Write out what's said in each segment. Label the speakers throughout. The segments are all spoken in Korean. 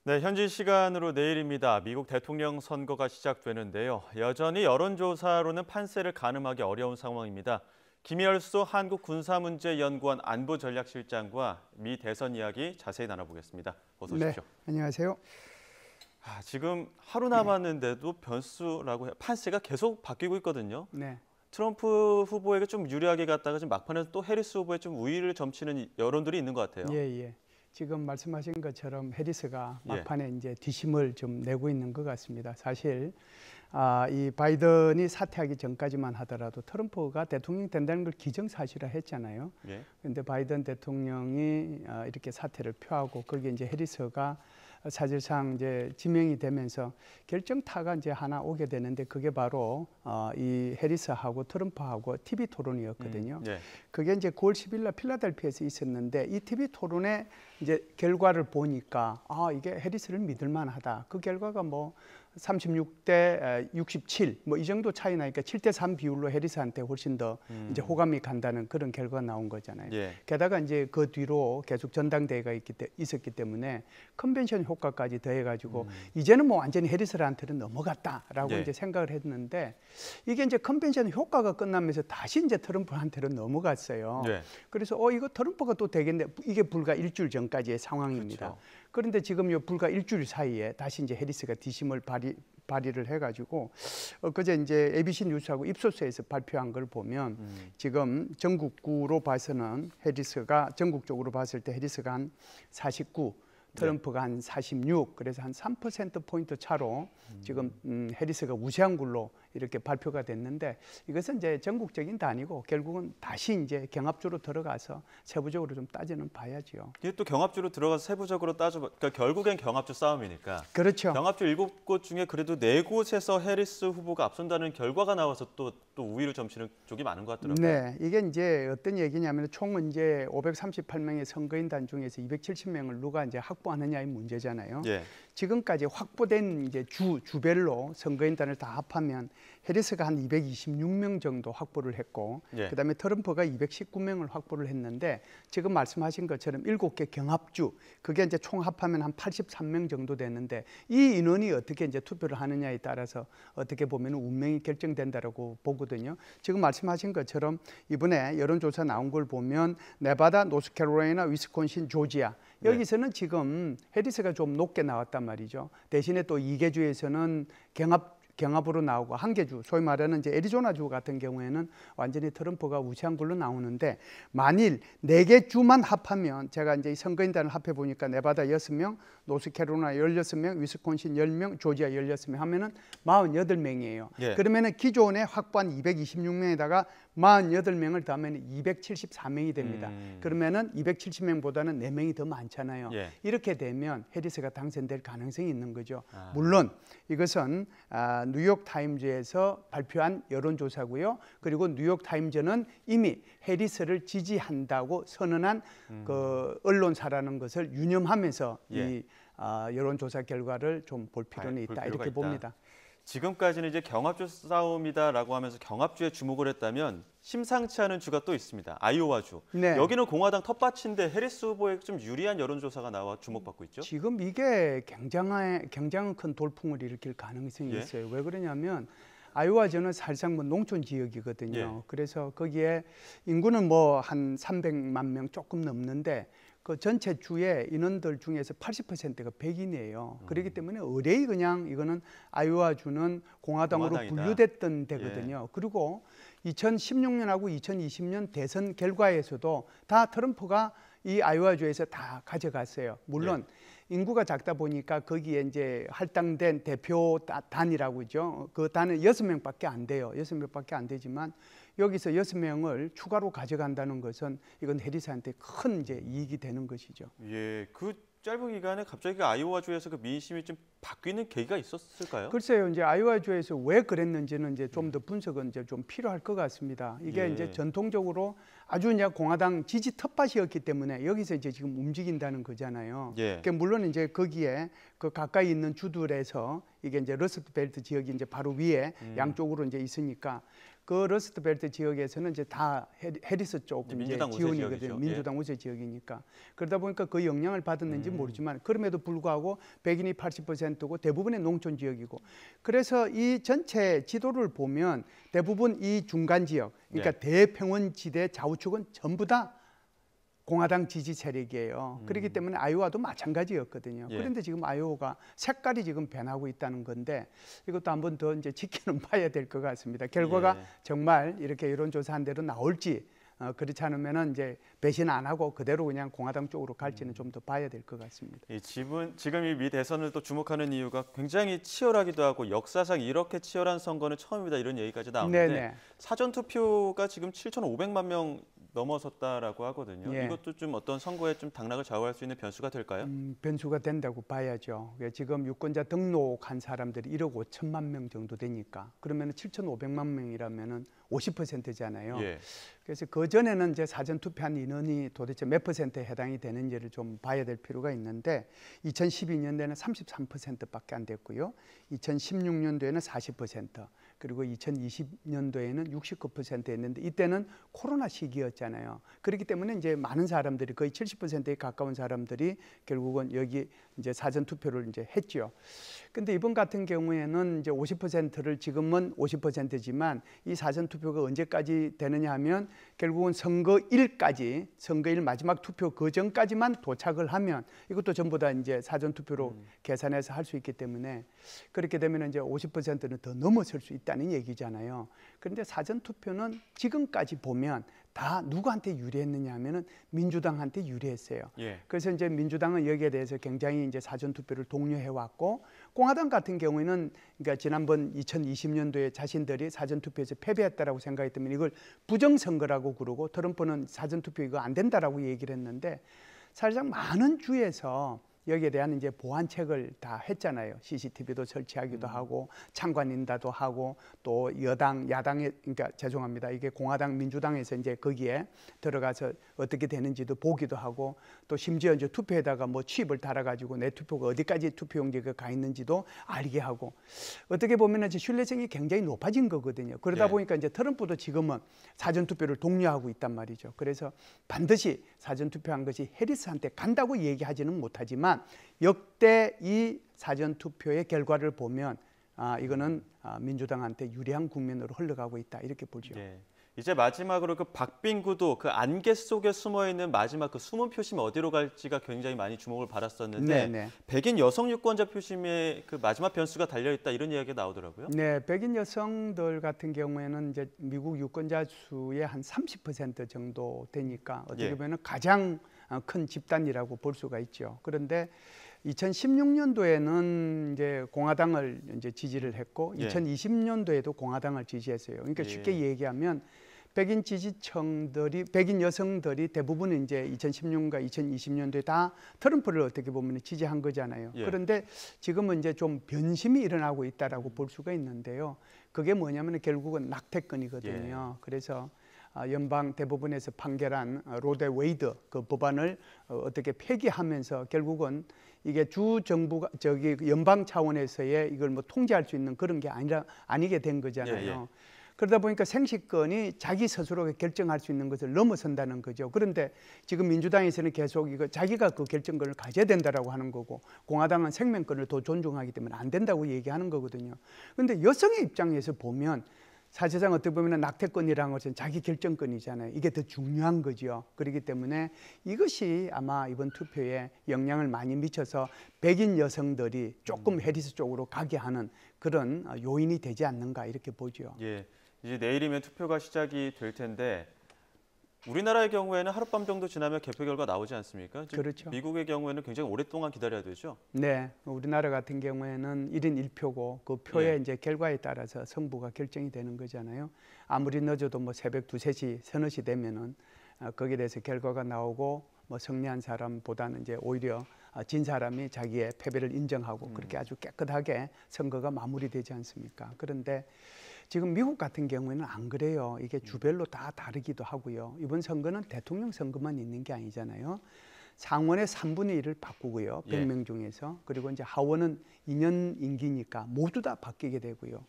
Speaker 1: 네, 현지 시간으로 내일입니다. 미국 대통령 선거가 시작되는데요. 여전히 여론조사로는 판세를 가늠하기 어려운 상황입니다. 김열수 한국군사문제연구원 안보전략실장과 미 대선 이야기 자세히 나눠보겠습니다. 어서 오십시오.
Speaker 2: 네, 안녕하세요.
Speaker 1: 지금 하루 남았는데도 변수라고 판세가 계속 바뀌고 있거든요.
Speaker 2: 네.
Speaker 1: 트럼프 후보에게 좀 유리하게 갔다가 지금 막판에서 또 해리스 후보에 좀 우위를 점치는 여론들이 있는 것 같아요.
Speaker 2: 예. 지금 말씀하신 것처럼 해리스가 막판에 이제 뒷심을 좀 내고 있는 것 같습니다. 사실 이 바이든이 사퇴하기 전까지만 하더라도 트럼프가 대통령 된다는 걸 기정사실화 했잖아요. 그런데 바이든 대통령이 이렇게 사퇴를 표하고 거기에 이제 해리스가 사실상 이제 지명이 되면서 결정타가 이제 하나 오게 되는데 그게 바로 이 해리스하고 트럼프하고 TV 토론이었거든요. 그게 이제 9월 10일 날 필라델피아에서 있었는데 이 TV 토론의 이제 결과를 보니까 이게 해리스를 믿을 만하다. 그 결과가 뭐 36대 67 뭐 이 정도 차이 나니까 7대 3 비율로 해리스한테 훨씬 더 이제 호감이 간다는 그런 결과가 나온 거잖아요. 게다가 이제 그 뒤로 계속 전당대회가 있었기 때문에 컨벤션 효과까지 더해가지고 이제는 뭐 완전히 해리스한테는 넘어갔다라고 이제 생각을 했는데 이게 이제 컨벤션 효과가 끝나면서 다시 이제 트럼프한테는 넘어갔어요. 그래서 이거 트럼프가 또 되겠네. 이게 불과 일주일 전까지의 상황입니다. 그런데 지금 요 불과 일주일 사이에 다시 이제 해리스가 뒷심을 발휘를 해가지고 그제 이제 ABC 뉴스하고 입소스에서 발표한 걸 보면 지금 전국구로 봐서는 해리스가 전국적으로 봤을 때 해리스가 한 49, 트럼프가 한 46, 그래서 한 3%포인트 차로 지금 해리스가 우세한 걸로 이렇게 발표가 됐는데 이것은 이제 전국적인 단위고 결국은 다시 이제 경합주로 들어가서 세부적으로 좀 따지는 봐야지요.
Speaker 1: 이게 또 경합주로 들어가서 세부적으로 그러니까 결국엔 경합주 싸움이니까.
Speaker 2: 그렇죠.
Speaker 1: 경합주 7곳 중에 그래도 4곳에서 해리스 후보가 앞선다는 결과가 나와서 또 우위를 점치는 쪽이 많은 것 같더라고요.
Speaker 2: 네, 이게 이제 어떤 얘기냐면 총 이제 538명의 선거인단 중에서 270명을 누가 이제 확보하느냐의 문제잖아요. 지금까지 확보된 이제 주별로 선거인단을 다 합하면 해리스가 한 226명 정도 확보를 했고 그다음에 트럼프가 219명을 확보를 했는데 지금 말씀하신 것처럼 7개 경합주 그게 이제 총 합하면 한 83명 정도 되는데 이 인원이 어떻게 이제 투표를 하느냐에 따라서 어떻게 보면 운명이 결정된다라고 보거든요. 지금 말씀하신 것처럼 이번에 여론조사 나온 걸 보면 네바다, 노스캐롤라이나, 위스콘신, 조지아 여기서는 지금 해리스가 좀 높게 나왔단 말이죠. 대신에 또 2개 주에서는 경합으로 나오고 한 개 주, 소위 말하는 이제 애리조나주 같은 경우에는 완전히 트럼프가 우세한 걸로 나오는데 만일 4개 주만 합하면 제가 이제 선거인단을 합해 보니까 네바다 6명, 노스캐롤라이나 16명, 위스콘신 10명, 조지아 16명 하면은 48명이에요. 그러면은 기존에 확보한 226명에다가 48명을 더하면 274명이 됩니다. 그러면은 270명보다는 4명이 더 많잖아요. 이렇게 되면 해리스가 당선될 가능성이 있는 거죠. 물론 이것은 뉴욕타임즈에서 발표한 여론조사고요. 그리고 뉴욕타임즈는 이미 해리스를 지지한다고 선언한 그 언론사라는 것을 유념하면서 이 여론조사 결과를 좀 볼 필요는 있다 이렇게 봅니다.
Speaker 1: 지금까지는 이제 경합주 싸움이다라고 하면서 경합주에 주목을 했다면 심상치 않은 주가 또 있습니다. 아이오와주. 여기는 공화당 텃밭인데 해리스 후보에 좀 유리한 여론조사가 나와 주목받고 있죠.
Speaker 2: 지금 이게 굉장한 큰 돌풍을 일으킬 가능성이 있어요. 왜 그러냐면 아이오와주는 사실상 뭐 농촌 지역이거든요. 그래서 거기에 인구는 뭐 한 300만 명 조금 넘는데 그 전체 주의 인원들 중에서 80%가 백인이에요. 그렇기 때문에 의뢰이 그냥 이거는 아이오와주는 공화당으로 분류됐던 데거든요. 그리고 2016년하고 2020년 대선 결과에서도 다 트럼프가 이 아이오와주에서 다 가져갔어요. 물론 인구가 작다 보니까 거기에 이제 할당된 대표 단이라고 있죠. 그 단은 6명밖에 안 돼요. 6명밖에 안 되지만 여기서 6명을 추가로 가져간다는 것은 이건 해리스한테 큰 이제 이익이 되는 것이죠.
Speaker 1: 그 짧은 기간에 갑자기 아이오와주에서 그 민심이 좀 바뀌는 계기가 있었을까요?
Speaker 2: 글쎄요, 이제 아이오와주에서 왜 그랬는지는 이제 좀 더 분석은 이제 좀 필요할 것 같습니다. 이게 이제 전통적으로 아주 이제 공화당 지지 텃밭이었기 때문에 여기서 이제 지금 움직인다는 거잖아요. 그러니까 물론 이제 거기에 그 가까이 있는 주들에서 이게 이제 러스트벨트 지역이 이제 바로 위에 양쪽으로 이제 있으니까 그 러스트벨트 지역에서는 이제 다 해리스 쪽
Speaker 1: 민주당 우세
Speaker 2: 지원이거든요.
Speaker 1: 지역이죠.
Speaker 2: 민주당 우세 지역이니까. 그러다 보니까 그 영향을 받았는지 모르지만 그럼에도 불구하고 백인이 80%고 대부분의 농촌 지역이고 그래서 이 전체 지도를 보면 대부분 이 중간 지역 그러니까 대평원지대 좌우측은 전부 다 공화당 지지 세력이에요. 그렇기 때문에 아이오와도 마찬가지였거든요. 그런데 지금 아이오가 색깔이 지금 변하고 있다는 건데 이것도 한번 더 이제 지켜는 봐야 될 것 같습니다. 결과가 정말 이렇게 여론조사한 대로 나올지 그렇지 않으면은 이제 배신 안 하고 그대로 그냥 공화당 쪽으로 갈지는 좀 더 봐야 될 것 같습니다.
Speaker 1: 지금 이 미 대선을 또 주목하는 이유가 굉장히 치열하기도 하고 역사상 이렇게 치열한 선거는 처음이다 이런 얘기까지 나오는데 사전 투표가 지금 7,500만 명 넘어섰다라고 하거든요. 이것도 좀 어떤 선거에 좀 당락을 좌우할 수 있는 변수가 될까요?
Speaker 2: 변수가 된다고 봐야죠. 지금 유권자 등록한 사람들이 1억 5천만 명 정도 되니까 그러면 7,500만 명이라면은 50%잖아요. 그래서 그 전에는 이제 사전 투표한 인원이 도대체 몇 퍼센트에 해당이 되는지를 좀 봐야 될 필요가 있는데 2012년도에는 33%밖에 안 됐고요. 2016년도에는 40%, 그리고 2020년도에는 69%였는데 이때는 코로나 시기였잖아요. 그렇기 때문에 이제 많은 사람들이 거의 70%에 가까운 사람들이 결국은 여기 이제 사전 투표를 이제 했죠. 근데 이번 같은 경우에는 이제 50%를 지금은 50%지만 이 사전 투표가 언제까지 되느냐 하면 결국은 선거일까지 선거일 마지막 투표 그 전까지만 도착을 하면 이것도 전부 다 이제 사전 투표로 계산해서 할 수 있기 때문에 그렇게 되면 이제 50%는 더 넘어설 수 있다는 얘기잖아요. 그런데 사전 투표는 지금까지 보면 다 누구한테 유리했느냐 하면은 민주당한테 유리했어요. 그래서 이제 민주당은 여기에 대해서 굉장히 이제 사전 투표를 독려해 왔고 공화당 같은 경우에는 그러니까 지난번 2020년도에 자신들이 사전 투표에서 패배했다라고 생각했기 때문에 이걸 부정선거라고 그러고 트럼프는 사전 투표 이거 안 된다라고 얘기를 했는데 사실상 많은 주에서 여기에 대한 이제 보완책을 다 했잖아요. CCTV도 설치하기도 하고 참관인다도 하고 또 야당에 그러니까 죄송합니다. 이게 공화당 민주당에서 이제 거기에 들어가서 어떻게 되는지도 보기도 하고 또 심지어 이제 투표에다가 뭐 칩을 달아가지고 내 투표가 어디까지 투표용지가 가 있는지도 알게 하고 어떻게 보면은 이제 신뢰성이 굉장히 높아진 거거든요. 그러다 보니까 이제 트럼프도 지금은 사전 투표를 독려하고 있단 말이죠. 그래서 반드시 사전 투표한 것이 해리스한테 간다고 얘기하지는 못하지만 역대 이 사전 투표의 결과를 보면 이거는 민주당한테 유리한 국면으로 흘러가고 있다 이렇게 보죠.
Speaker 1: 이제 마지막으로 그 박빙구도 그 안개 속에 숨어 있는 마지막 그 숨은 표심 어디로 갈지가 굉장히 많이 주목을 받았었는데 백인 여성 유권자 표심에 그 마지막 변수가 달려 있다 이런 이야기가 나오더라고요.
Speaker 2: 네, 백인 여성들 같은 경우에는 이제 미국 유권자 수의 한 30% 정도 되니까 어떻게 보면 가장 큰 집단이라고 볼 수가 있죠. 그런데 2016년도에는 이제 공화당을 이제 지지를 했고 2020년도에도 공화당을 지지했어요. 그러니까 쉽게 얘기하면 백인 지지층들이 백인 여성들이 대부분 이제 2016년과 2020년도에 다 트럼프를 어떻게 보면 지지한 거잖아요. 그런데 지금은 이제 좀 변심이 일어나고 있다라고 볼 수가 있는데요. 그게 뭐냐면 결국은 낙태권이거든요. 그래서 연방 대법원에서 판결한 로데 웨이드 그 법안을 어떻게 폐기하면서 결국은 이게 주 정부가 연방 차원에서의 이걸 뭐 통제할 수 있는 그런 게 아니게 된 거잖아요. 그러다 보니까 생식권이 자기 스스로 결정할 수 있는 것을 넘어선다는 거죠. 그런데 지금 민주당에서는 계속 이거 자기가 그 결정권을 가져야 된다라고 하는 거고 공화당은 생명권을 더 존중하기 때문에 안 된다고 얘기하는 거거든요. 그런데 여성의 입장에서 보면 사실상 어떻게 보면 낙태권이라는 것은 자기 결정권이잖아요. 이게 더 중요한 거죠. 그렇기 때문에 이것이 아마 이번 투표에 영향을 많이 미쳐서 백인 여성들이 조금 해리스 쪽으로 가게 하는 그런 요인이 되지 않는가 이렇게 보죠.
Speaker 1: 이제 내일이면 투표가 시작이 될 텐데 우리나라의 경우에는 하룻밤 정도 지나면 개표 결과 나오지 않습니까?
Speaker 2: 그렇죠.
Speaker 1: 미국의 경우에는 굉장히 오랫동안 기다려야 되죠.
Speaker 2: 네, 우리나라 같은 경우에는 1인 1표고 그 표의 이제 결과에 따라서 승부가 결정이 되는 거잖아요. 아무리 늦어도 뭐 새벽 2, 3시, 서너 시 되면은 거기에 대해서 결과가 나오고 뭐 승리한 사람보다는 이제 오히려 진 사람이 자기의 패배를 인정하고 그렇게 아주 깨끗하게 선거가 마무리되지 않습니까? 그런데 지금 미국 같은 경우에는 안 그래요. 이게 주별로 다 다르기도 하고요. 이번 선거는 대통령 선거만 있는 게 아니잖아요. 상원의 3분의 1을 바꾸고요. 100명 중에서. 그리고 이제 하원은 2년 임기니까 모두 다 바뀌게 되고요.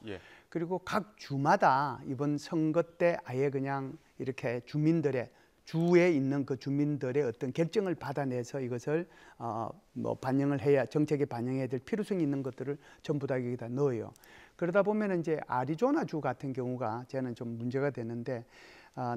Speaker 2: 그리고 각 주마다 이번 선거 때 아예 그냥 이렇게 주민들의 주에 있는 그 주민들의 어떤 결정을 받아내서 이것을 뭐 반영을 해야 정책에 반영해야 될 필요성이 있는 것들을 전부 다 여기다 넣어요. 그러다 보면 이제 아리조나주 같은 경우가 저는 좀 문제가 되는데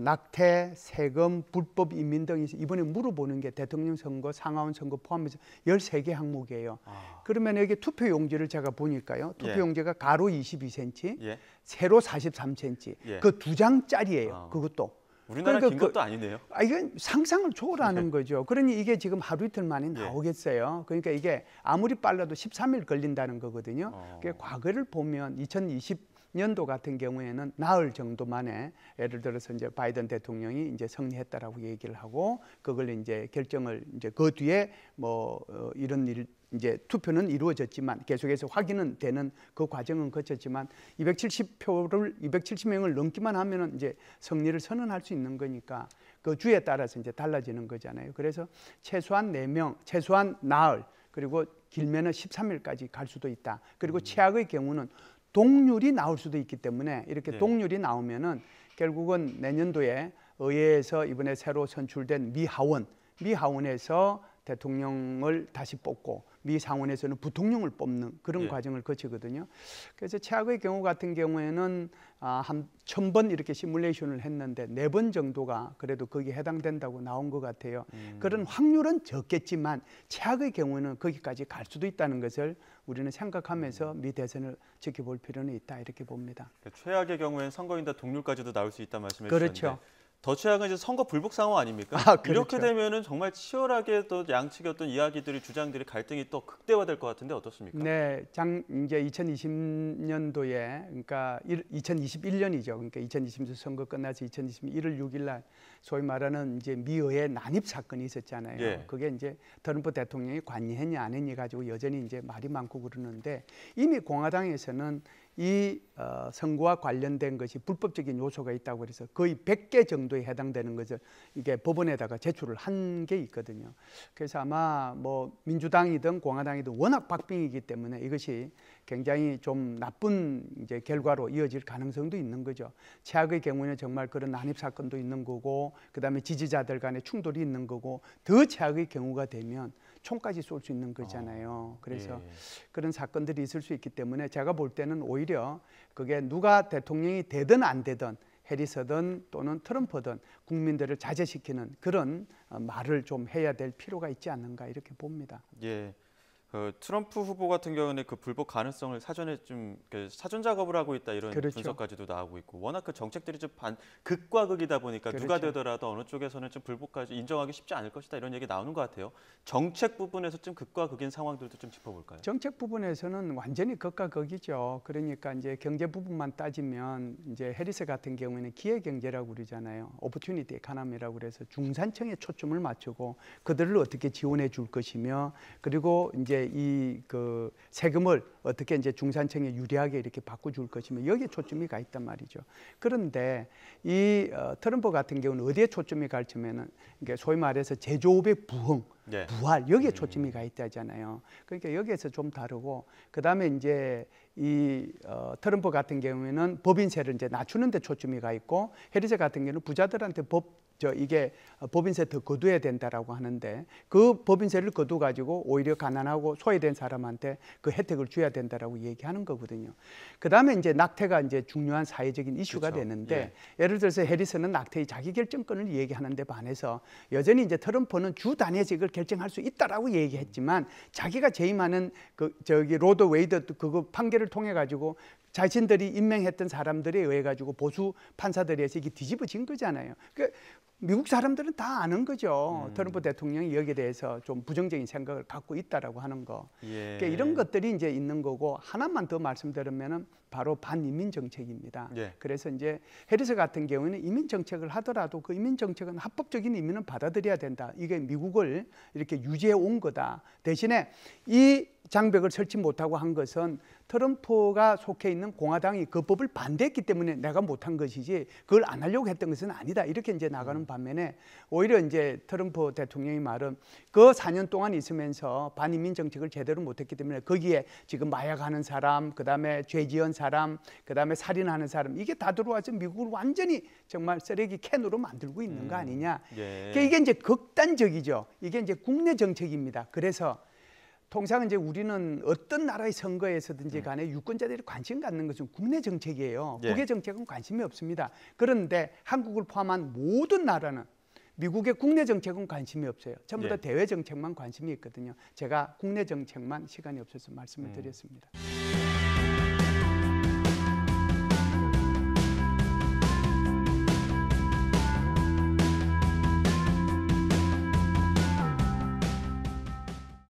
Speaker 2: 낙태, 세금, 불법 이민 등이 이번에 물어보는 게 대통령 선거, 상하원 선거 포함해서 13개 항목이에요. 그러면 여기 투표 용지를 제가 보니까요. 투표 용지가 가로 22cm, 세로 43cm. 그 2장짜리예요. 그것도.
Speaker 1: 우리나라 긴 것도 아니네요.
Speaker 2: 이건 상상을 초월하는 거죠. 그러니 이게 지금 하루 이틀 만에 나오겠어요. 그러니까 이게 아무리 빨라도 13일 걸린다는 거거든요. 그러니까 과거를 보면 2020년도 같은 경우에는 나흘 정도 만에 예를 들어서 이제 바이든 대통령이 이제 승리했다라고 얘기를 하고 그걸 이제 결정을 이제 그 뒤에 뭐 이런 일 이제 투표는 이루어졌지만 계속해서 확인은 되는 그 과정은 거쳤지만 270명을 넘기만 하면은 이제 승리를 선언할 수 있는 거니까 그 주에 따라서 이제 달라지는 거잖아요. 그래서 최소한 4명, 최소한 나흘 그리고 길면은 13일까지 갈 수도 있다. 그리고 최악의 경우는 동률이 나올 수도 있기 때문에 이렇게 동률이 나오면은 결국은 내년도에 의회에서 이번에 새로 선출된 미하원에서 대통령을 다시 뽑고 미 상원에서는 부통령을 뽑는 그런 과정을 거치거든요. 그래서 최악의 경우 같은 경우에는 한 1000번 이렇게 시뮬레이션을 했는데 4번 정도가 그래도 거기에 해당된다고 나온 것 같아요. 그런 확률은 적겠지만 최악의 경우는 거기까지 갈 수도 있다는 것을 우리는 생각하면서 미 대선을 지켜볼 필요는 있다 이렇게 봅니다.
Speaker 1: 그러니까 최악의 경우에는 선거인단 동률까지도 나올 수 있다 말씀해
Speaker 2: 그렇죠.
Speaker 1: 주셨는데 더 최악은 이제 선거 불복 상황 아닙니까?
Speaker 2: 그렇죠.
Speaker 1: 이렇게 되면은 정말 치열하게 또 양측의 어떤 이야기들이 주장들이 갈등이 또 극대화될 것 같은데 어떻습니까?
Speaker 2: 네, 이제 2020년도에 그러니까 2021년이죠. 그러니까 2020년 선거 끝나서 2020년 1월 6일 날 소위 말하는 이제 미의회 난입 사건이 있었잖아요. 그게 이제 트럼프 대통령이 관여했냐 안 했냐 가지고 여전히 이제 말이 많고 그러는데 이미 공화당에서는 이 선거와 관련된 것이 불법적인 요소가 있다고 해서 거의 100개 정도에 해당되는 것을 이게 법원에다가 제출을 한 게 있거든요. 그래서 아마 뭐 민주당이든 공화당이든 워낙 박빙이기 때문에 이것이 굉장히 좀 나쁜 이제 결과로 이어질 가능성도 있는 거죠. 최악의 경우는 정말 그런 난입 사건도 있는 거고, 그다음에 지지자들 간의 충돌이 있는 거고, 더 최악의 경우가 되면 총까지 쏠 수 있는 거잖아요. 그래서 그런 사건들이 있을 수 있기 때문에 제가 볼 때는 오히려 그게 누가 대통령이 되든 안 되든 해리스든 또는 트럼프든 국민들을 자제시키는 그런 말을 좀 해야 될 필요가 있지 않는가 이렇게 봅니다.
Speaker 1: 트럼프 후보 같은 경우는 그 불복 가능성을 사전에 좀 사전 작업을 하고 있다 이런 분석까지도 나오고 있고 워낙 그 정책들이 좀 극과 극이다 보니까 누가 되더라도 어느 쪽에서는 좀 불복까지 인정하기 쉽지 않을 것이다 이런 얘기 나오는 것 같아요. 정책 부분에서 좀 극과 극인 상황들도 좀 짚어볼까요?
Speaker 2: 정책 부분에서는 완전히 극과 극이죠. 그러니까 이제 경제 부분만 따지면 이제 해리스 같은 경우에는 기회 경제라고 그러잖아요. 오퍼튜니티 에코노미라고 그래서 중산층에 초점을 맞추고 그들을 어떻게 지원해 줄 것이며 그리고 이제 이 그 세금을 어떻게 이제 중산층에 유리하게 이렇게 바꿔줄 것이며 여기에 초점이 가 있단 말이죠. 그런데 이 트럼프 같은 경우는 어디에 초점이 갈지면은 이게 소위 말해서 제조업의 부흥, 부활 여기에 초점이 가 있다잖아요. 그러니까 여기에서 좀 다르고 그다음에 이제 이 트럼프 같은 경우에는 법인세를 이제 낮추는 데 초점이 가 있고 해리스 같은 경우는 부자들한테 이게 법인세 더 거둬야 된다라고 하는데 그 법인세를 거둬 가지고 오히려 가난하고 소외된 사람한테 그 혜택을 줘야 된다라고 얘기하는 거거든요. 그다음에 이제 낙태가 이제 중요한 사회적인 이슈가 되는데 예를 들어서 해리스는 낙태의 자기결정권을 얘기하는데 반해서 여전히 이제 트럼프는 주 단위에서 이걸 결정할 수 있다라고 얘기했지만 자기가 재임하는 그 로더 웨이드 그거 판결을 통해 가지고 자신들이 임명했던 사람들에 의해 가지고 보수 판사들이 해서 이게 뒤집어진 거잖아요. 그러니까 미국 사람들은 다 아는 거죠. 트럼프 대통령이 여기에 대해서 좀 부정적인 생각을 갖고 있다라고 하는 거. 그러니까 이런 것들이 이제 있는 거고 하나만 더 말씀드리면은 바로 반이민 정책입니다. 그래서 이제 해리스 같은 경우는 이민 정책을 하더라도 그 이민 정책은 합법적인 이민은 받아들여야 된다. 이게 미국을 이렇게 유지해 온 거다. 대신에 이 장벽을 설치 못하고 한 것은 트럼프가 속해 있는 공화당이 그 법을 반대했기 때문에 내가 못한 것이지 그걸 안 하려고 했던 것은 아니다. 이렇게 이제 나가는 반면에 오히려 이제 트럼프 대통령의 말은 그 4년 동안 있으면서 반이민 정책을 제대로 못했기 때문에 거기에 지금 마약하는 사람, 그다음에 죄지은 사람, 그다음에 살인하는 사람 이게 다 들어와서 미국을 완전히 정말 쓰레기 캔으로 만들고 있는 거 아니냐.
Speaker 1: 예.
Speaker 2: 그러니까 이게 이제 극단적이죠. 이게 이제 국내 정책입니다. 그래서 통상 이제 우리는 어떤 나라의 선거에서든지 간에 유권자들이 관심 갖는 것은 국내 정책이에요.
Speaker 1: 예.
Speaker 2: 국외 정책은 관심이 없습니다. 그런데 한국을 포함한 모든 나라는 미국의 국내 정책은 관심이 없어요. 전부 다
Speaker 1: 예.
Speaker 2: 대외 정책만 관심이 있거든요. 제가 국내 정책만 시간이 없어서 말씀을 드렸습니다.